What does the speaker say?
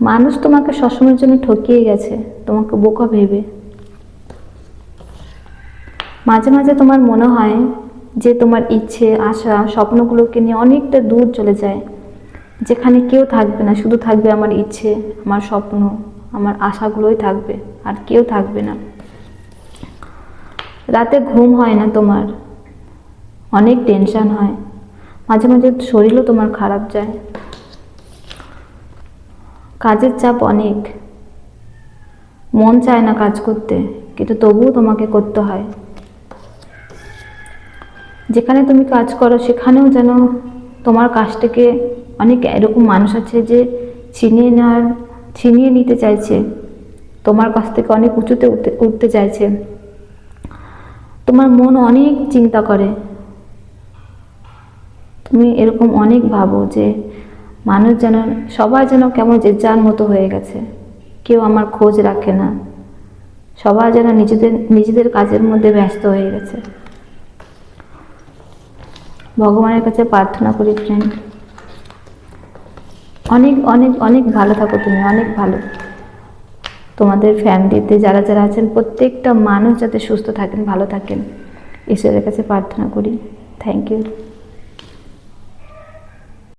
মানুষ তোমাকে সবসময়ের জন্য ঠকিয়ে গেছে, তোমাকে বোকা ভেবে। মাঝে মাঝে তোমার মনে হয় যে তোমার ইচ্ছে, আশা, স্বপ্নগুলোকে নিয়ে অনেকটা দূর চলে যায়, যেখানে কেউ থাকবে না, শুধু থাকবে আমার ইচ্ছে, আমার স্বপ্ন, আমার আশাগুলোই থাকবে, আর কেউ থাকবে না। রাতে ঘুম হয় না তোমার, অনেক টেনশন হয়, মাঝে মাঝে শরীরও তোমার খারাপ যায়, কাজের চাপ অনেক, মন চায় না কাজ করতে, কিন্তু তবুও তোমাকে করতে হয়। যেখানে তুমি কাজ করো সেখানেও যেন তোমার কাজটাকে অনেক এরকম মানুষ আছে যে ছিনিয়ে নিতে চাইছে, তোমার কাছ থেকে অনেক উঁচুতে উঠতে চাইছে। তোমার মন অনেক চিন্তা করে, তুমি এরকম অনেক ভাবো যে মানুষ যেন, সবাই যেন কেমন যে যার মতো হয়ে গেছে, কেউ আমার খোঁজ রাখে না, সবাই যেন নিজেদের কাজের মধ্যে ব্যস্ত হয়ে গেছে। ভগবানের কাছে প্রার্থনা করি ফ্রেন্ড, অনেক অনেক অনেক ভালো থাকো তুমি, অনেক ভালো। তোমাদের ফ্যামিলিতে যারা যারা আছেন প্রত্যেকটা মানুষ যাতে সুস্থ থাকেন, ভালো থাকেন, ঈশ্বরের কাছে প্রার্থনা করি। Thank you.